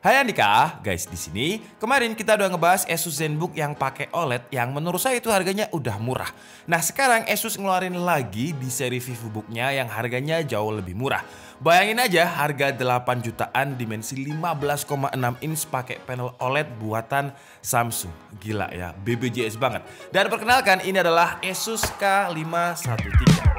Hai Andika, guys di sini kemarin kita udah ngebahas Asus ZenBook yang pakai OLED yang menurut saya itu harganya udah murah. Nah sekarang Asus ngeluarin lagi di seri VivoBook-nya yang harganya jauh lebih murah. Bayangin aja harga 8 jutaan dimensi 15,6 inch pakai panel OLED buatan Samsung. Gila ya, BBJS banget. Dan perkenalkan ini adalah Asus K513.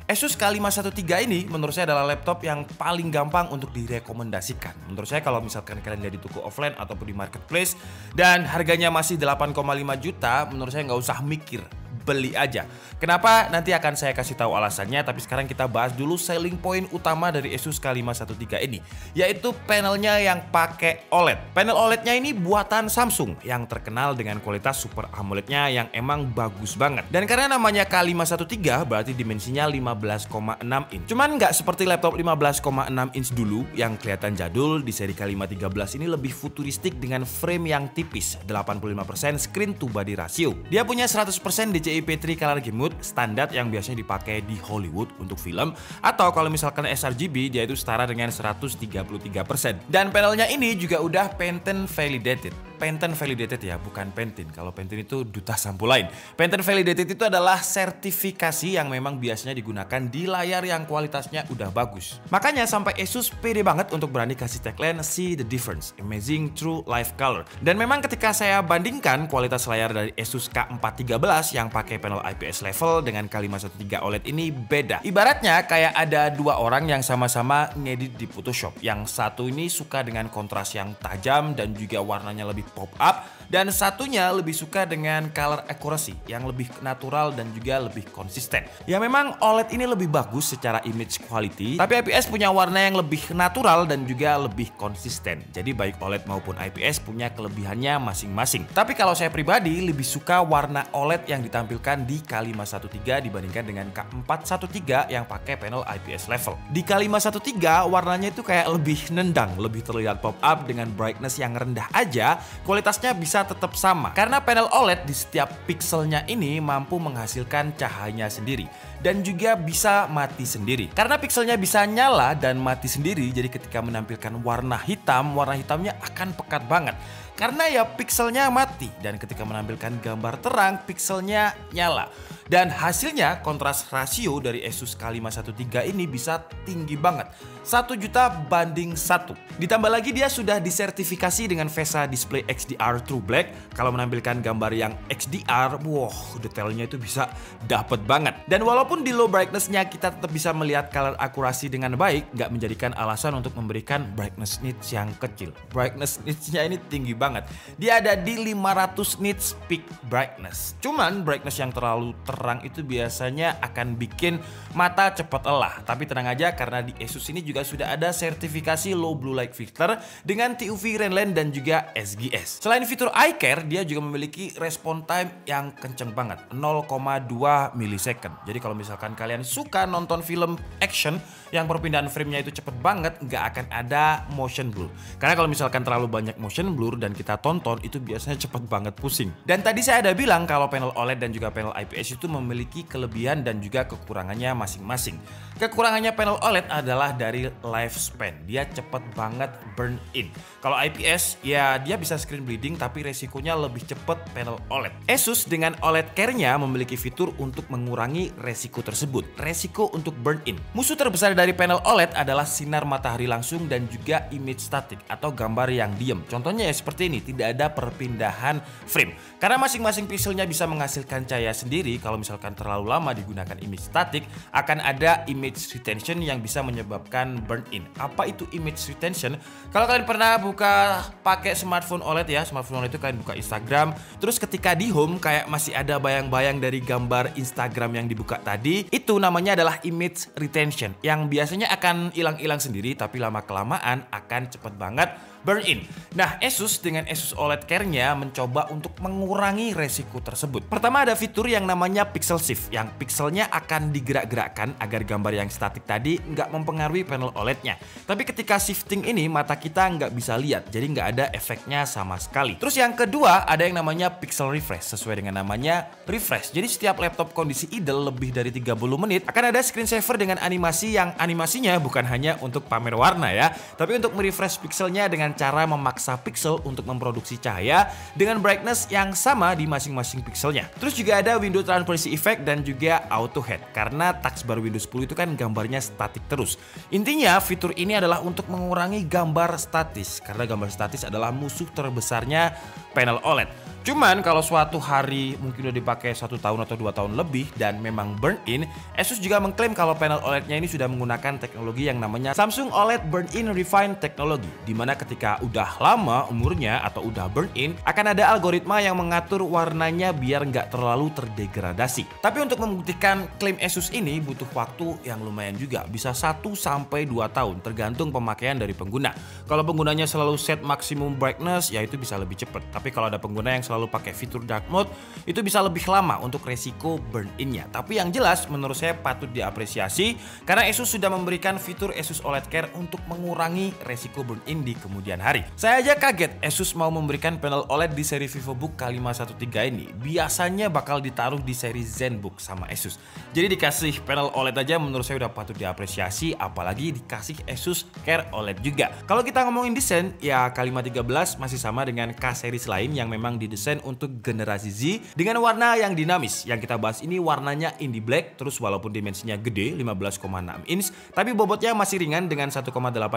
Asus K513 ini menurut saya adalah laptop yang paling gampang untuk direkomendasikan. Menurut saya kalau misalkan kalian lihat di toko offline ataupun di marketplace dan harganya masih 8,5 juta, menurut saya nggak usah mikir, beli aja. Kenapa? Nanti akan saya kasih tahu alasannya, tapi sekarang kita bahas dulu selling point utama dari Asus K513 ini, yaitu panelnya yang pakai OLED. Panel OLED-nya ini buatan Samsung yang terkenal dengan kualitas Super AMOLED-nya yang emang bagus banget. Dan karena namanya K513 berarti dimensinya 15,6 inch. Cuman nggak seperti laptop 15,6 inch dulu yang kelihatan jadul. Di seri K513 ini lebih futuristik dengan frame yang tipis, 85% screen to body ratio. Dia punya 100% DCI-P3 color gamut standar yang biasanya dipakai di Hollywood untuk film, atau kalau misalkan sRGB dia itu setara dengan 133%. Dan panelnya ini juga udah Pantene validated. Pantene validated ya, bukan Pantene. Kalau Pantene itu duta sampo lain. Pantene validated itu adalah sertifikasi yang memang biasanya digunakan di layar yang kualitasnya udah bagus. Makanya sampai Asus pede banget untuk berani kasih tagline "See the difference, amazing true life color". Dan memang ketika saya bandingkan kualitas layar dari Asus K413 yang pakai panel IPS level dengan K513 OLED ini beda. Ibaratnya kayak ada dua orang yang sama-sama ngedit di Photoshop. Yang satu ini suka dengan kontras yang tajam dan juga warnanya lebih pop up, dan satunya lebih suka dengan color accuracy yang lebih natural dan juga lebih konsisten. Ya memang OLED ini lebih bagus secara image quality, tapi IPS punya warna yang lebih natural dan juga lebih konsisten. Jadi baik OLED maupun IPS punya kelebihannya masing-masing. Tapi kalau saya pribadi lebih suka warna OLED yang ditampilkan di K513 dibandingkan dengan K413 yang pakai panel IPS level. Di K513 warnanya itu kayak lebih nendang, lebih terlihat pop up dengan brightness yang rendah aja. Kualitasnya bisa tetap sama karena panel OLED di setiap pixelnya ini mampu menghasilkan cahayanya sendiri dan juga bisa mati sendiri. Karena pixelnya bisa nyala dan mati sendiri, jadi ketika menampilkan warna hitamnya akan pekat banget. Karena ya pixelnya mati, dan ketika menampilkan gambar terang pixelnya nyala. Dan hasilnya kontras rasio dari Asus K513 ini bisa tinggi banget, 1 juta banding 1. Ditambah lagi dia sudah disertifikasi dengan VESA Display XDR True Black. Kalau menampilkan gambar yang XDR, wow, detailnya itu bisa dapet banget. Dan walaupun di low brightness-nya kita tetap bisa melihat color akurasi dengan baik, nggak menjadikan alasan untuk memberikan brightness nits yang kecil. Brightness nits-nya ini tinggi banget. Dia ada di 500 nits peak brightness. Cuman brightness yang terlalu terang itu biasanya akan bikin mata cepat lelah. Tapi tenang aja karena di Asus ini juga sudah ada sertifikasi low blue light filter dengan TUV Renlen dan juga SGS. Selain fitur eye care, dia juga memiliki respon time yang kenceng banget, 0,2 milisecond. Jadi kalau misalkan kalian suka nonton film action yang perpindahan framenya itu cepet banget, nggak akan ada motion blur. Karena kalau misalkan terlalu banyak motion blur dan kita tonton, itu biasanya cepet banget pusing. Dan tadi saya ada bilang kalau panel OLED dan juga panel IPS itu memiliki kelebihan dan juga kekurangannya masing-masing. Kekurangannya panel OLED adalah dari lifespan. Dia cepet banget burn in. Kalau IPS ya dia bisa screen bleeding, tapi resikonya lebih cepet panel OLED. Asus dengan OLED care-nya memiliki fitur untuk mengurangi resiko tersebut. Resiko untuk burn in. Musuh terbesar dari panel OLED adalah sinar matahari langsung dan juga image static atau gambar yang diem. Contohnya ya seperti ini, tidak ada perpindahan frame. Karena masing-masing pixelnya bisa menghasilkan cahaya sendiri, kalau misalkan terlalu lama digunakan image static, akan ada image retention yang bisa menyebabkan burn in. Apa itu image retention? Kalau kalian pernah buka pakai smartphone OLED ya, smartphone OLED itu kalian buka Instagram, terus ketika di home kayak masih ada bayang-bayang dari gambar Instagram yang dibuka tadi, itu namanya adalah image retention yang biasanya akan hilang-hilang sendiri, tapi lama-kelamaan akan cepet banget burn-in. Nah, Asus dengan Asus OLED Care-nya mencoba untuk mengurangi resiko tersebut. Pertama ada fitur yang namanya Pixel Shift, yang pixelnya akan digerak-gerakkan agar gambar yang statik tadi nggak mempengaruhi panel OLED-nya. Tapi ketika shifting ini mata kita nggak bisa lihat, jadi nggak ada efeknya sama sekali. Terus yang kedua ada yang namanya Pixel Refresh, sesuai dengan namanya refresh. Jadi setiap laptop kondisi idle lebih dari 30 menit akan ada screensaver dengan animasi yang animasinya bukan hanya untuk pamer warna ya, tapi untuk merefresh pixelnya dengan cara memaksa pixel untuk memproduksi cahaya dengan brightness yang sama di masing-masing pixelnya. Terus juga ada window transparency effect dan juga auto head, karena taskbar Windows 10 itu kan gambarnya statik terus. Intinya fitur ini adalah untuk mengurangi gambar statis, karena gambar statis adalah musuh terbesarnya panel OLED. Cuman kalau suatu hari mungkin udah dipakai 1 tahun atau 2 tahun lebih dan memang burn-in, Asus juga mengklaim kalau panel OLED-nya ini sudah menggunakan teknologi yang namanya Samsung OLED Burn-in Refined Technology, dimana ketika udah lama umurnya atau udah burn-in, akan ada algoritma yang mengatur warnanya biar nggak terlalu terdegradasi. Tapi untuk membuktikan klaim Asus ini butuh waktu yang lumayan juga, bisa 1-2 tahun tergantung pemakaian dari pengguna. Kalau penggunanya selalu set maksimum brightness, ya itu bisa lebih cepat. Tapi kalau ada pengguna yang selalu pakai fitur dark mode, itu bisa lebih lama untuk resiko burn-in-nya. Tapi yang jelas menurut saya patut diapresiasi karena Asus sudah memberikan fitur Asus OLED Care untuk mengurangi resiko burn-in di kemudian hari. Saya aja kaget Asus mau memberikan panel OLED di seri VivoBook K513 ini. Biasanya bakal ditaruh di seri ZenBook sama Asus. Jadi dikasih panel OLED aja menurut saya udah patut diapresiasi, apalagi dikasih Asus Care OLED juga. Kalau kita ngomongin desain, ya K513 masih sama dengan K series lain yang memang didesain untuk generasi Z dengan warna yang dinamis. Yang kita bahas ini warnanya indie black, terus walaupun dimensinya gede 15,6 inch, tapi bobotnya masih ringan dengan 1,8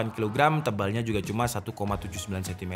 kg, tebalnya juga cuma 1,79 cm,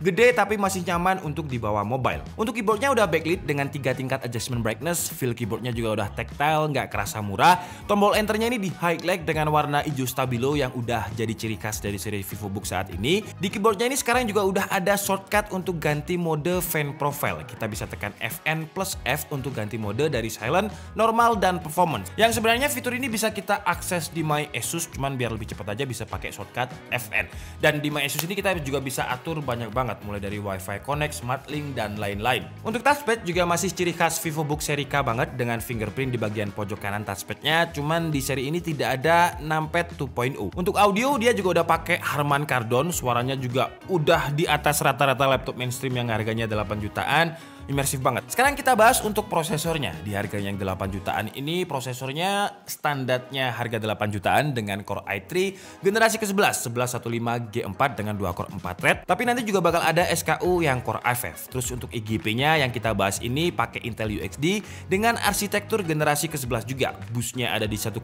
gede tapi masih nyaman untuk dibawa mobile. Untuk keyboardnya udah backlit dengan 3 tingkat adjustment brightness, feel keyboardnya juga udah tactile, nggak kerasa murah. Tombol enternya ini di highlight dengan warna hijau stabilo yang udah jadi ciri khas dari seri VivoBook saat ini. Di keyboardnya ini sekarang juga udah ada shortcut untuk ganti mode fan profile. Kita bisa tekan Fn plus F untuk ganti mode dari silent, normal, dan performance. Yang sebenarnya fitur ini bisa kita akses di My Asus, cuman biar lebih cepat aja bisa pakai shortcut Fn. Dan di My Asus ini kita juga bisa atur banyak banget, mulai dari Wi-Fi Connect, Smart Link, dan lain-lain. Untuk touchpad juga masih ciri khas VivoBook seri K banget dengan fingerprint di bagian pojok kanan touchpadnya, cuman di seri ini tidak ada numpad 2.0. Untuk audio dia juga udah pakai Harman Kardon, suaranya juga udah di atas rata-rata laptop mainstream yang harganya 8 jutaan. Imersif banget. Sekarang kita bahas untuk prosesornya. Di harga yang 8 jutaan ini prosesornya standarnya harga 8 jutaan dengan Core i3 generasi ke-11 1115G4 dengan 2 core 4 thread. Tapi nanti juga bakal ada SKU yang Core i5. Terus untuk IGP-nya yang kita bahas ini pakai Intel UXD dengan arsitektur generasi ke-11 juga. Boostnya ada di 1,25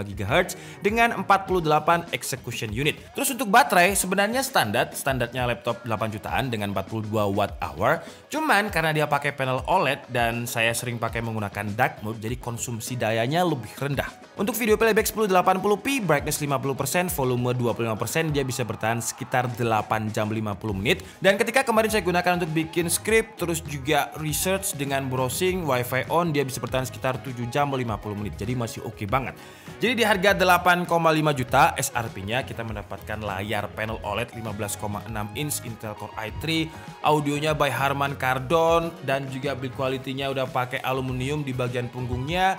GHz dengan 48 execution unit. Terus untuk baterai sebenarnya standarnya laptop 8 jutaan dengan 42 watt hour. Cuman karena dia pakai panel OLED dan saya sering pakai menggunakan dark mode, jadi konsumsi dayanya lebih rendah. Untuk video playback 1080p, brightness 50%, volume 25%, dia bisa bertahan sekitar 8 jam 50 menit. Dan ketika kemarin saya gunakan untuk bikin script, terus juga research dengan browsing, wifi on, dia bisa bertahan sekitar 7 jam 50 menit. Jadi masih oke banget. Jadi di harga 8,5 juta SRP-nya kita mendapatkan layar panel OLED 15,6 inch Intel Core i3, audionya by Harman Kardon, dan juga build quality-nya udah pakai aluminium di bagian punggungnya.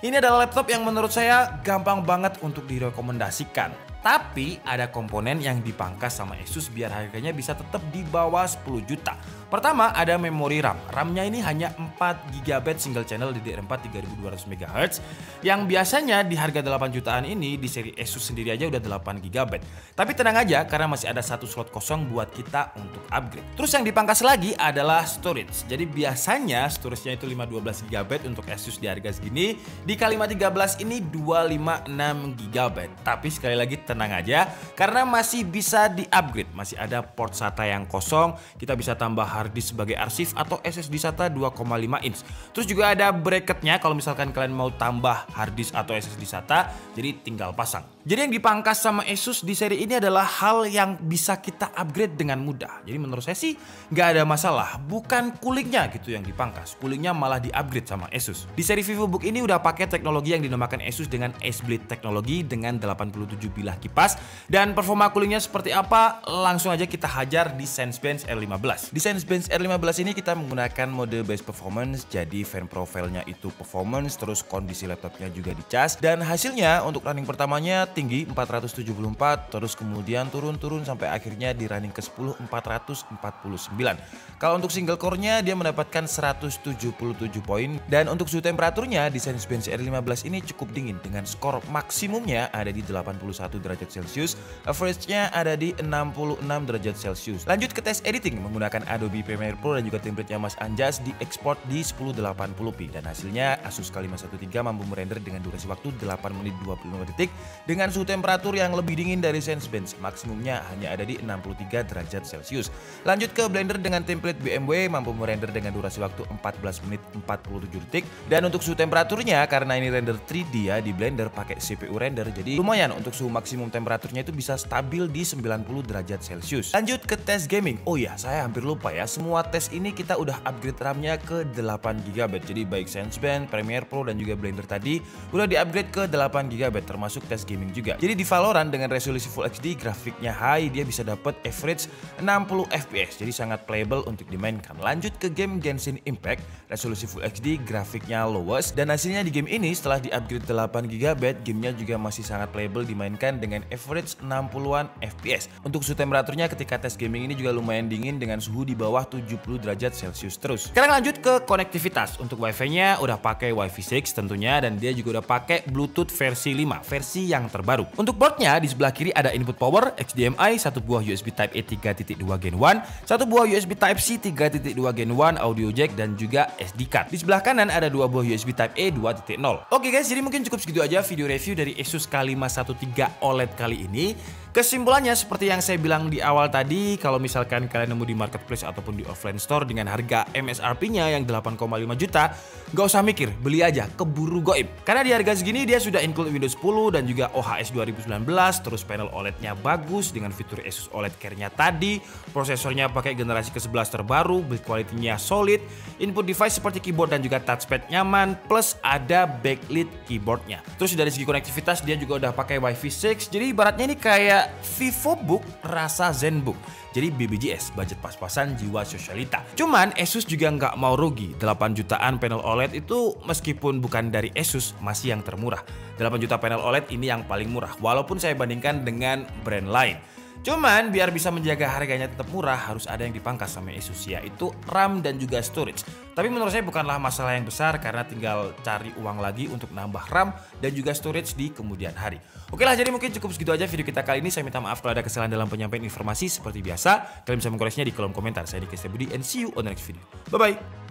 Ini adalah laptop yang menurut saya gampang banget untuk direkomendasikan. Tapi ada komponen yang dipangkas sama Asus biar harganya bisa tetap di bawah 10 juta. Pertama ada memori RAM. RAM-nya ini hanya 4GB single channel DDR4 3200 MHz yang biasanya di harga 8 jutaan ini di seri Asus sendiri aja udah 8GB. Tapi tenang aja karena masih ada satu slot kosong buat kita untuk upgrade. Terus yang dipangkas lagi adalah storage. Jadi biasanya storage-nya itu 512GB untuk Asus di harga segini. Di K513 ini 256GB. Tapi sekali lagi tenang aja karena masih bisa di-upgrade. Masih ada port SATA yang kosong. Kita bisa tambah hard disk sebagai arsip atau SSD SATA 2,5 inch. Terus juga ada bracketnya kalau misalkan kalian mau tambah hard disk atau SSD SATA, jadi tinggal pasang. Jadi yang dipangkas sama Asus di seri ini adalah hal yang bisa kita upgrade dengan mudah. Jadi menurut saya sih nggak ada masalah. Bukan coolingnya gitu yang dipangkas, coolingnya malah di-upgrade sama Asus. Di seri VivoBook ini udah pakai teknologi yang dinamakan Asus dengan S-Blade teknologi dengan 87 bilah kipas. Dan performa coolingnya seperti apa? Langsung aja kita hajar di Sensebench R15. Di Sensebench R15 ini kita menggunakan mode base performance, jadi fan profile-nya itu performance, terus kondisi laptopnya juga dicas, dan hasilnya untuk running pertamanya tinggi 474, terus kemudian turun sampai akhirnya di running ke 10 449. Kalau untuk single core-nya dia mendapatkan 177 poin, dan untuk suhu temperaturnya di Sensebench R15 ini cukup dingin dengan skor maksimumnya ada di 81 derajat Celcius, average-nya ada di 66 derajat Celcius. Lanjut ke tes editing menggunakan Adobe Premiere Pro dan juga template-nya Mas Anjas diekspor di 1080p, dan hasilnya Asus K513 mampu merender dengan durasi waktu 8 menit 25 detik dengan suhu temperatur yang lebih dingin dari Sensebench, maksimumnya hanya ada di 63 derajat Celcius. Lanjut ke Blender dengan template BMW mampu merender dengan durasi waktu 14 menit 47 detik, dan untuk suhu temperaturnya karena ini render 3D ya di Blender pakai CPU render, jadi lumayan untuk suhu maksimum temperaturnya itu bisa stabil di 90 derajat Celcius. Lanjut ke tes gaming. Oh iya, saya hampir lupa ya, semua tes ini kita udah upgrade RAM-nya ke 8GB, jadi baik Sensebench, Premiere Pro dan juga Blender tadi udah di-upgrade ke 8GB termasuk tes gaming juga. Jadi di Valorant dengan resolusi Full HD grafiknya high, dia bisa dapat average 60 FPS, jadi sangat playable untuk dimainkan. Lanjut ke game Genshin Impact, resolusi Full HD grafiknya lowest, dan hasilnya di game ini setelah di-upgrade 8GB, gamenya juga masih sangat playable dimainkan dengan average 60-an FPS. Untuk suhu temperaturnya ketika tes gaming ini juga lumayan dingin dengan suhu di bawah 70 derajat Celcius terus. Sekarang lanjut ke konektivitas. Untuk Wi-Fi-nya udah pakai Wi-Fi 6 tentunya, dan dia juga udah pakai Bluetooth versi 5, versi yang terbaru. Untuk boardnya di sebelah kiri ada input power, HDMI, satu buah USB Type-A 3.2 Gen 1, satu buah USB Type-C 3.2 Gen 1 audio jack, dan juga SD card. Di sebelah kanan ada dua buah USB Type-A 2.0. Oke guys, jadi mungkin cukup segitu aja video review dari Asus K513 OLED kali ini. Kesimpulannya seperti yang saya bilang di awal tadi, kalau misalkan kalian nemu di marketplace ataupun di offline store dengan harga MSRP-nya yang 8,5 juta, gak usah mikir, beli aja, keburu goib. Karena di harga segini dia sudah include Windows 10 dan juga OHS 2019, terus panel OLED-nya bagus dengan fitur Asus OLED Care-nya tadi, prosesornya pakai generasi ke-11 terbaru, build quality-nya solid, input device seperti keyboard dan juga touchpad nyaman, plus ada backlit keyboardnya. Terus dari segi konektivitas dia juga udah pakai Wi-Fi 6, jadi ibaratnya ini kayak VivoBook rasa ZenBook. Jadi BBJS, budget pas-pasan jiwa sosialita. Cuman Asus juga nggak mau rugi. 8 jutaan panel OLED itu meskipun bukan dari Asus masih yang termurah. 8 juta panel OLED ini yang paling murah walaupun saya bandingkan dengan brand lain. Cuman biar bisa menjaga harganya tetap murah harus ada yang dipangkas sama Asus, yaitu RAM dan juga storage. Tapi menurut saya bukanlah masalah yang besar karena tinggal cari uang lagi untuk nambah RAM dan juga storage di kemudian hari. Oke lah, jadi mungkin cukup segitu aja video kita kali ini. Saya minta maaf kalau ada kesalahan dalam penyampaian informasi. Seperti biasa, kalian bisa mengkoreksinya di kolom komentar. Saya Diki Budi and see you on the next video. Bye bye.